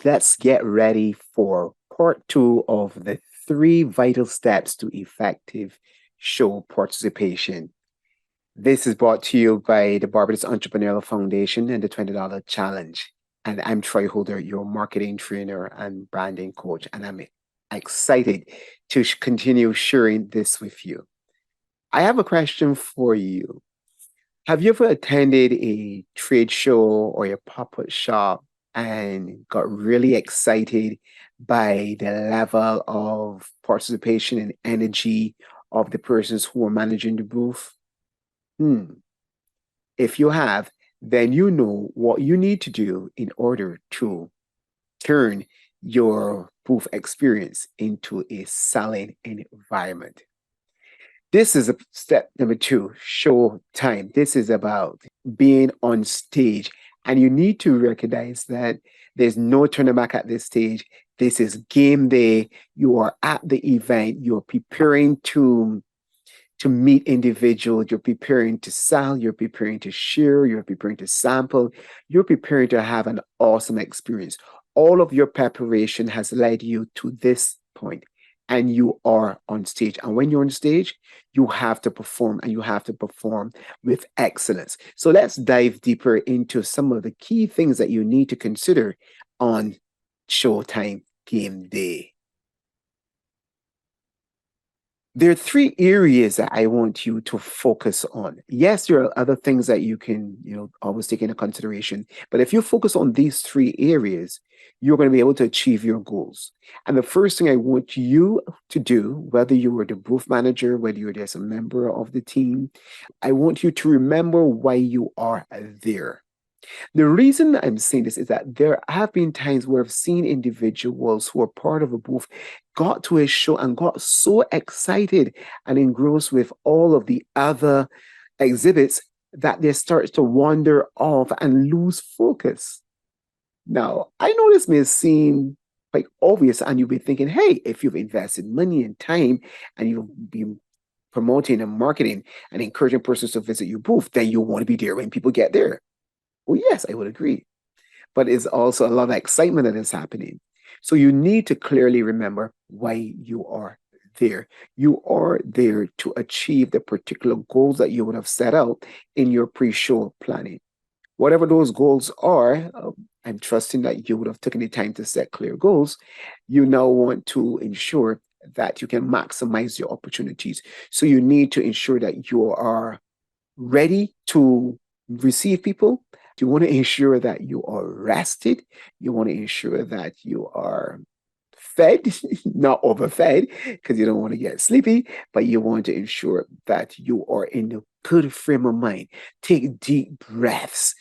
let's get ready for part two of the three vital steps to effective show participation. This is brought to you by the Barbados Entrepreneurial Foundation and the $20 Challenge. And I'm Troy Holder, your marketing trainer and branding coach. And I'm excited to continue sharing this with you. I have a question for you. Have you ever attended a trade show or a pop-up shop and got really excited by the level of participation and energy of the persons who are managing the booth? Hmm. If you have, then you know what you need to do in order to turn your booth experience into a selling environment. This is step number two, show time. This is about being on stage. And you need to recognize that there's no turning back at this stage. This is game day. You are at the event. You're preparing to meet individuals. You're preparing to sell. You're preparing to share. You're preparing to sample. You're preparing to have an awesome experience. All of your preparation has led you to this point, and you are on stage. And when you're on stage, you have to perform, and you have to perform with excellence. So let's dive deeper into some of the key things that you need to consider on Showtime Game Day. There are three areas that I want you to focus on. Yes, there are other things that you can, always take into consideration. But if you focus on these three areas, you're going to be able to achieve your goals. And the first thing I want you to do, whether you were the booth manager, whether you're just a member of the team, I want you to remember why you are there. The reason I'm saying this is that there have been times where I've seen individuals who are part of a booth got to a show and got so excited and engrossed with all of the other exhibits that they start to wander off and lose focus. Now, I know this may seem quite obvious, and you'll be thinking, hey, if you've invested money and time and you've been promoting and marketing and encouraging persons to visit your booth, then you want to be there when people get there. Well, yes, I would agree. But it's also a lot of excitement that is happening. So you need to clearly remember why you are there. You are there to achieve the particular goals that you would have set out in your pre-show planning. Whatever those goals are, I'm trusting that you would have taken the time to set clear goals. You now want to ensure that you can maximize your opportunities. So you need to ensure that you are ready to receive people. You want to ensure that you are rested. You want to ensure that you are fed, not overfed, because you don't want to get sleepy, but you want to ensure that you are in a good frame of mind. Take deep breaths,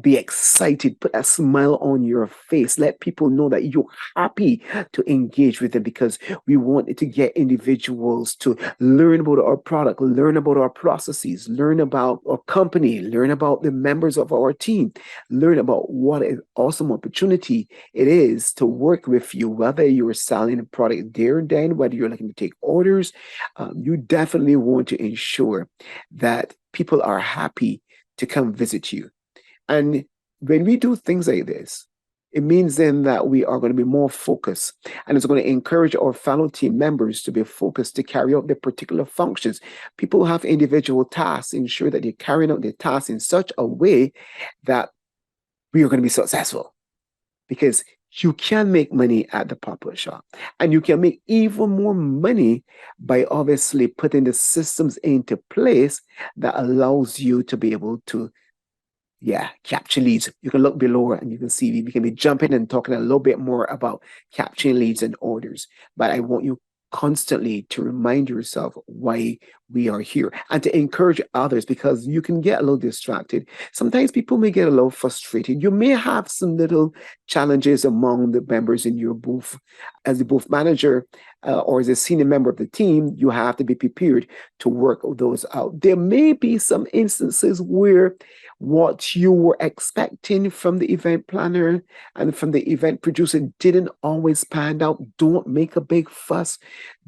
be excited, put a smile on your face. Let people know that you're happy to engage with them, because we want to get individuals to learn about our product, learn about our processes, learn about our company, learn about the members of our team, learn about what an awesome opportunity it is to work with you, whether you're selling a product there and then, whether you're looking to take orders. You definitely want to ensure that people are happy to come visit you. And when we do things like this, it means then that we are going to be more focused, and it's going to encourage our fellow team members to be focused to carry out their particular functions. People have individual tasks. Ensure that they're carrying out their tasks in such a way that we are going to be successful, because you can make money at the pop-up shop, and you can make even more money by obviously putting the systems into place that allows you to be able to capture leads. You can look below and you can see we can be jumping and talking a little bit more about capturing leads and orders. But I want you constantly to remind yourself why we are here, and to encourage others, because you can get a little distracted. Sometimes people may get a little frustrated. You may have some little challenges among the members in your booth. As the booth manager or as a senior member of the team, you have to be prepared to work those out. There may be some instances where what you were expecting from the event planner and from the event producer didn't always pan out. Don't make a big fuss.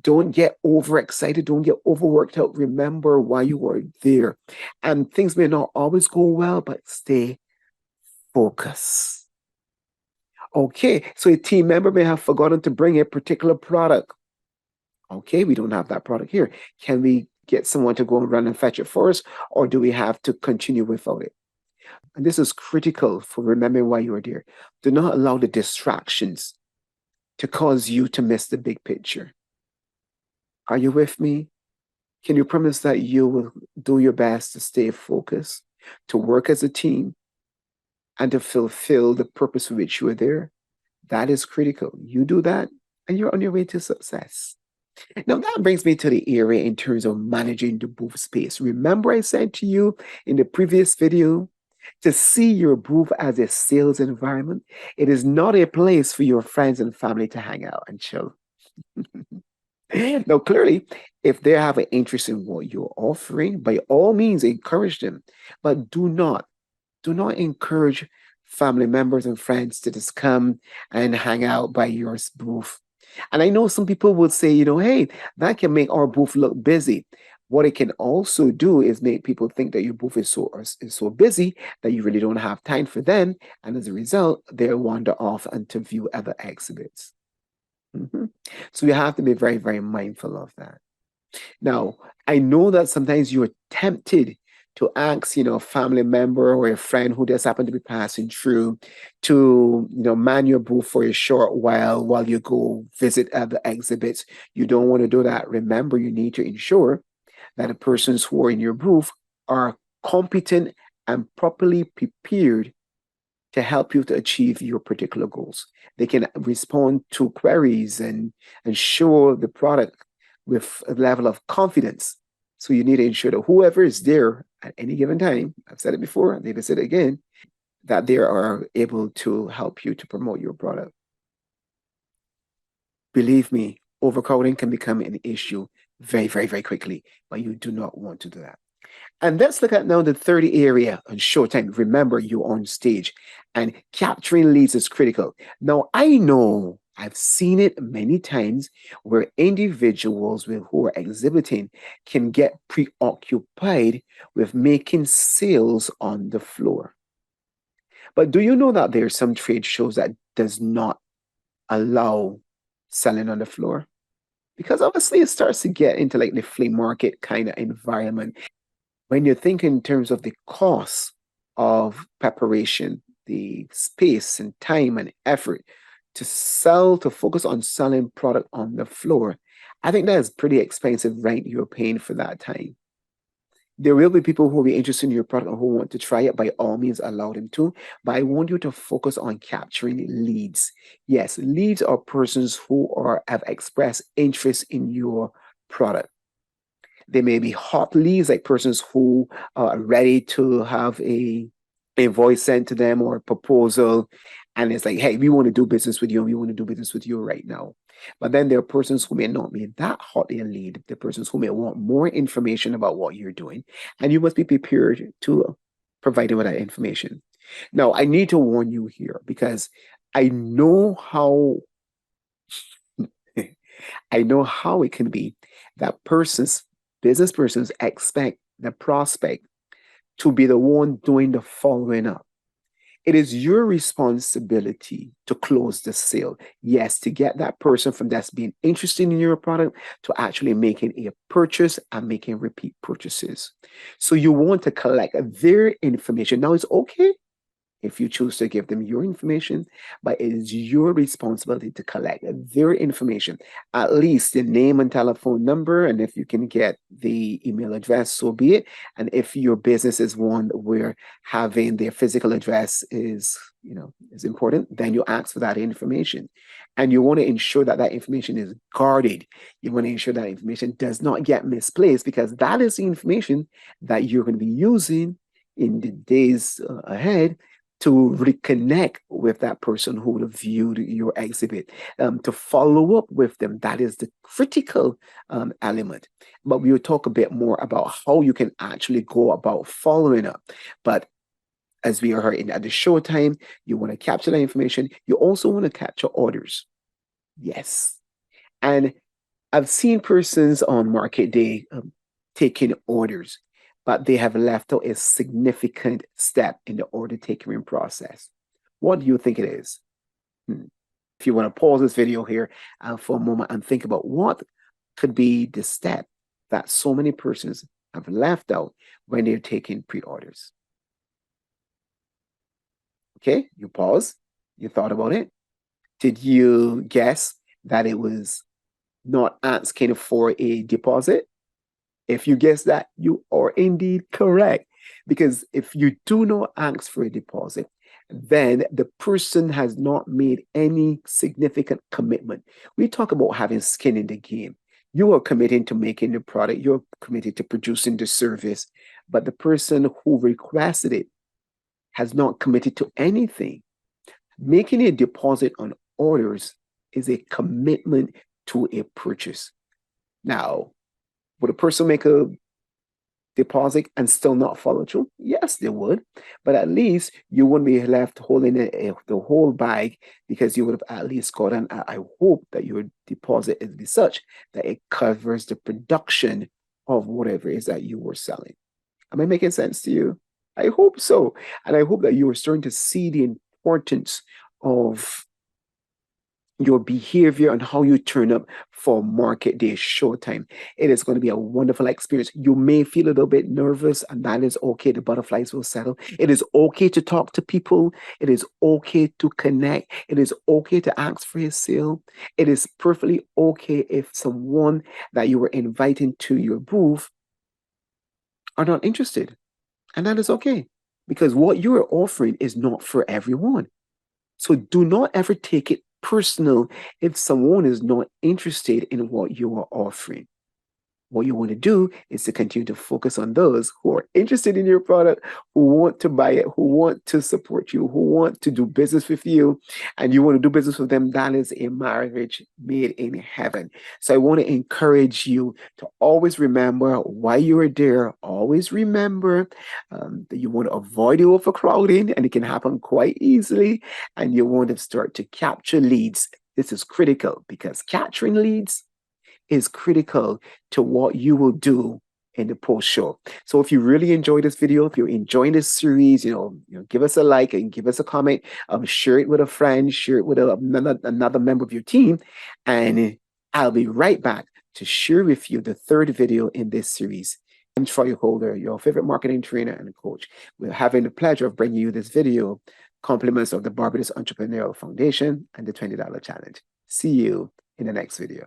Don't get overexcited. Don't get overworked out. Remember why you were there. And things may not always go well, but stay focused. Okay, so a team member may have forgotten to bring a particular product. Okay, we don't have that product here. Can we get someone to go and run and fetch it for us, or do we have to continue without it? And this is critical for remembering why you are there. Do not allow the distractions to cause you to miss the big picture. Are you with me? Can you promise that you will do your best to stay focused, to work as a team, and to fulfill the purpose for which you are there? That is critical. You do that, and you're on your way to success. Now, that brings me to the area in terms of managing the booth space. Remember, I said to you in the previous video to see your booth as a sales environment. It is not a place for your friends and family to hang out and chill. Now, clearly, if they have an interest in what you're offering, by all means, encourage them. But do not encourage family members and friends to just come and hang out by your booth. And I know some people would say, hey, that can make our booth look busy. What it can also do is make people think that your booth is so busy that you really don't have time for them. And as a result, they'll wander off and to view other exhibits. Mhm. So you have to be very, very mindful of that. Now, I know that sometimes you're tempted to ask, a family member or a friend who just happened to be passing through to, man your booth for a short while you go visit other exhibits. You don't want to do that. Remember, you need to ensure that the persons who are in your booth are competent and properly prepared to help you to achieve your particular goals. They can respond to queries and show the product with a level of confidence. So you need to ensure that whoever is there at any given time, I've said it before, I need to say it again, that they are able to help you to promote your product. Believe me, overcrowding can become an issue very, very, very quickly, but you do not want to do that. And let's look at now the third area on showtime. Remember, you're on stage and capturing leads is critical. Now, I know I've seen it many times where individuals who are exhibiting can get preoccupied with making sales on the floor. But do you know that there are some trade shows that does not allow selling on the floor? Because obviously it starts to get into like the flea market kind of environment. When you think in terms of the cost of preparation, the space and time and effort to focus on selling product on the floor, I think that is pretty expensive rent you're paying for that time. There will be people who will be interested in your product and who want to try it. By all means, allow them to. But I want you to focus on capturing leads. Yes, leads are persons who have expressed interest in your product. They may be hot leads, like persons who are ready to have a voice sent to them or a proposal. And it's like, hey, we want to do business with you, and we want to do business with you right now. But then there are persons who may not be that hot a lead. There are persons who may want more information about what you're doing. And you must be prepared to provide them with that information. Now, I need to warn you here because I know how I know how it can be that business persons expect the prospect to be the one doing the following up. It is your responsibility to close the sale. Yes, to get that person from that's being interested in your product to actually making a purchase and making repeat purchases. So you want to collect their information. Now, it's okay if you choose to give them your information, but it is your responsibility to collect their information, at least the name and telephone number. And if you can get the email address, so be it. And if your business is one where having their physical address is important, then you ask for that information. And you want to ensure that that information is guarded. You want to ensure that information does not get misplaced because that is the information that you're going to be using in the days ahead to reconnect with that person who would have viewed your exhibit, to follow up with them. That is the critical element. But we will talk a bit more about how you can actually go about following up. But as we are heard at the show time, you want to capture that information. You also want to capture orders. Yes. And I've seen persons on market day taking orders, but they have left out a significant step in the order taking process. What do you think it is? Hmm. If you want to pause this video here for a moment and think about what could be the step that so many persons have left out when they're taking pre-orders. Okay, you pause, you thought about it. Did you guess that it was not asking for a deposit? If you guess that, you are indeed correct. Because if you do not ask for a deposit, then the person has not made any significant commitment. We talk about having skin in the game. You are committing to making the product, you're committed to producing the service, but the person who requested it has not committed to anything. Making a deposit on orders is a commitment to a purchase. Now, would a person make a deposit and still not follow through? Yes, they would. But at least you wouldn't be left holding the whole bag because you would have at least gotten, I hope that your deposit is be such that it covers the production of whatever it is that you were selling. Am I making sense to you? I hope so. And I hope that you are starting to see the importance of your behavior and how you turn up for market day showtime. It is going to be a wonderful experience. You may feel a little bit nervous, and that is okay. The butterflies will settle. It is okay to talk to people. It is okay to connect. It is okay to ask for a sale. It is perfectly okay if someone that you were inviting to your booth are not interested. And that is okay because what you are offering is not for everyone. So do not ever take it personal if someone is not interested in what you are offering. What you want to do is to continue to focus on those who are interested in your product, who want to buy it, who want to support you, who want to do business with you, and you want to do business with them. That is a marriage made in heaven. So I want to encourage you to always remember why you are there. Always remember that you want to avoid the overcrowding, and it can happen quite easily. And you want to start to capture leads. This is critical because capturing leads is critical to what you will do in the post show. So if you really enjoyed this video, if you're enjoying this series, give us a like and give us a comment. Share it with a friend, share it with another member of your team, and I'll be right back to share with you the third video in this series. I'm Troy Holder, your favorite marketing trainer and coach. We're having the pleasure of bringing you this video, compliments of the Barbados Entrepreneurial Foundation and the $20 Challenge. See you in the next video.